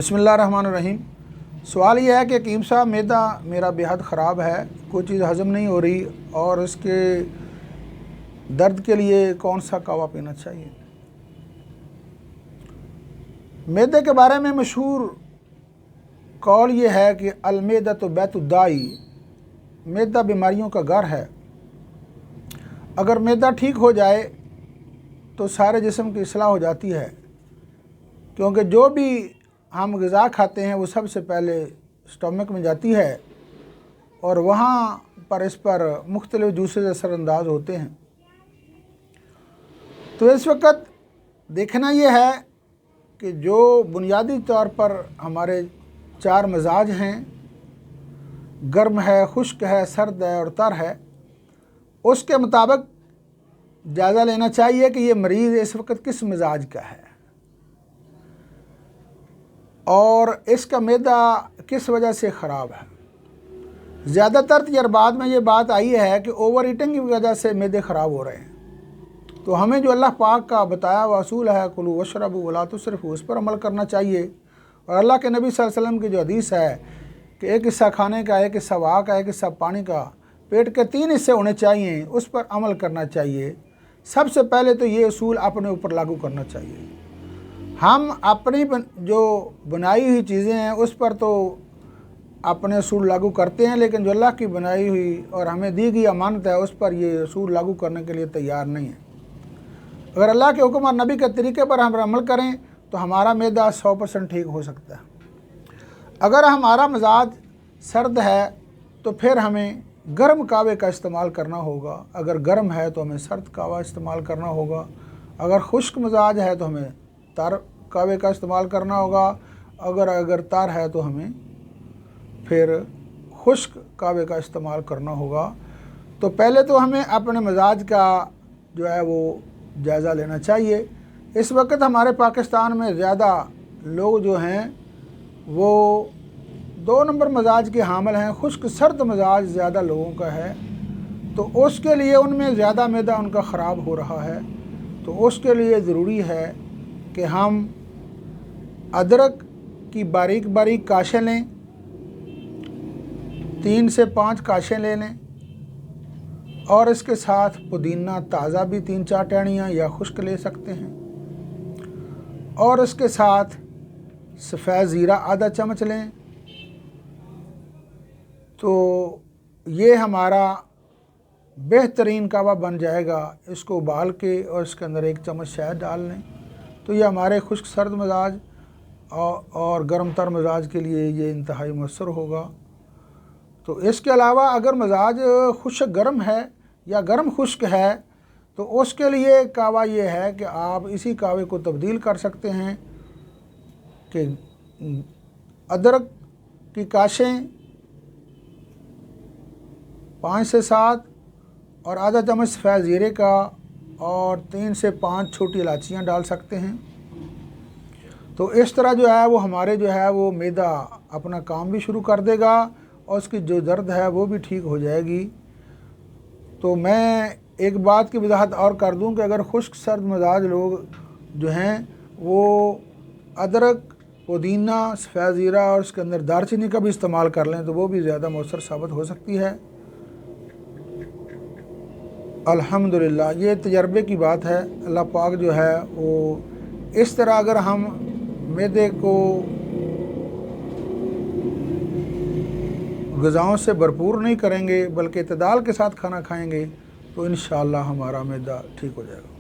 बिस्मिल्लाहिर्रहमानिर्रहीम। सवाल यह है कि हकीम साहब, मैदा मेरा बेहद ख़राब है, कोई चीज़ हज़म नहीं हो रही और इसके दर्द के लिए कौन सा कावा पीना चाहिए। मैदे के बारे में मशहूर कौल ये है कि अलमैदा तो बैतुद्दाई, मैदा बीमारियों का घर है। अगर मैदा ठीक हो जाए तो सारे जिस्म की इस्लाह हो जाती है, क्योंकि जो भी हम ग़िज़ा खाते हैं वो सबसे पहले स्टमक में जाती है और वहाँ पर इस पर मुख्तलिफ़ जूसेस असरअंदाज होते हैं। तो इस वक्त देखना ये है कि जो बुनियादी तौर पर हमारे चार मिजाज हैं, गर्म है, खुश्क है, सर्द है और तर है, उसके मुताबिक जायज़ा लेना चाहिए कि ये मरीज़ इस वक्त किस मिजाज का है और इसका मैदा किस वजह से ख़राब है। ज़्यादातर तजर्बात में ये बात आई है कि ओवर ईटिंग की वजह से मैदे ख़राब हो रहे हैं। तो हमें जो अल्लाह पाक का बताया हुआ असूल है, कुलू वशरबू वला तुसरिफू, उस पर अमल करना चाहिए। और अल्लाह के नबी सल्लल्लाहु अलैहि वसल्लम की जो हदीस है कि एक हिस्सा खाने का, एक हिस्सा वहा का, एक हिस्सा पानी का, पेट के 3 हिस्से होने चाहिए, उस पर अमल करना चाहिए। सबसे पहले तो ये असूल अपने ऊपर लागू करना चाहिए। हम अपनी जो बनाई हुई चीज़ें हैं उस पर तो अपने असूल लागू करते हैं, लेकिन जो अल्लाह की बनाई हुई और हमें दी गई अमानत है उस पर ये असूल लागू करने के लिए तैयार नहीं है। अगर अल्लाह के हुक्म और नबी के तरीके पर हम अमल करें तो हमारा मैदा 100% ठीक हो सकता है। अगर हमारा मिजाज सर्द है तो फिर हमें गर्म कावे का इस्तेमाल करना होगा। अगर गर्म है तो हमें सर्द कावा इस्तेमाल करना होगा। अगर खुश्क मिजाज है तो हमें तर कावे का इस्तेमाल करना होगा। अगर तर है तो हमें फिर खुश्क कावे का इस्तेमाल करना होगा। तो पहले तो हमें अपने मिजाज का जो है वो जायज़ा लेना चाहिए। इस वक्त हमारे पाकिस्तान में ज़्यादा लोग जो हैं वो 2 नंबर मिजाज के हामिल हैं। खुश्क सर्द मिजाज ज़्यादा लोगों का है, तो उसके लिए उनमें ज़्यादा मैदा उनका ख़राब हो रहा है। तो उसके लिए ज़रूरी है कि हम अदरक की बारीक बारीक काशें लें, 3 से 5 काशें ले लें और इसके साथ पुदीना ताज़ा भी 3-4 टहनियाँ या खुश्क ले सकते हैं और इसके साथ सफ़ेद ज़ीरा आधा चम्मच लें। तो ये हमारा बेहतरीन कावा बन जाएगा। इसको उबाल के और इसके अंदर 1 चम्मच शहद डाल लें तो ये हमारे खुश्क सर्द मिजाज और गर्म तर मिजाज के लिए ये इंतहाई मौसर होगा। तो इसके अलावा अगर मिजाज खुश्क गर्म है या गर्म खुश्क है तो उसके लिए कावा ये है कि आप इसी कावे को तब्दील कर सकते हैं कि अदरक की काशें 5 से 7 और आधा चम्मच सफ़ेद ज़ीरे का और 3 से 5 छोटी इलायचियाँ डाल सकते हैं। तो इस तरह जो है वो हमारे जो है वो मैदा अपना काम भी शुरू कर देगा और उसकी जो दर्द है वो भी ठीक हो जाएगी। तो मैं एक बात की वजाहत और कर दूं कि अगर खुश्क सर्द मिजाज लोग जो हैं वो अदरक, पुदीना, सफ़ेद ज़ीरा और उसके अंदर दालचीनी का भी इस्तेमाल कर लें तो वो भी ज़्यादा मौसर साबित हो सकती है। अल्हम्दुलिल्लाह, ये तजर्बे की बात है। अल्लाह पाक जो है वो इस तरह अगर हम मैदे को ग़िज़ाओं से भरपूर नहीं करेंगे बल्कि इत्तेदाल के साथ खाना खाएंगे तो इंशाअल्लाह हमारा मैदा ठीक हो जाएगा।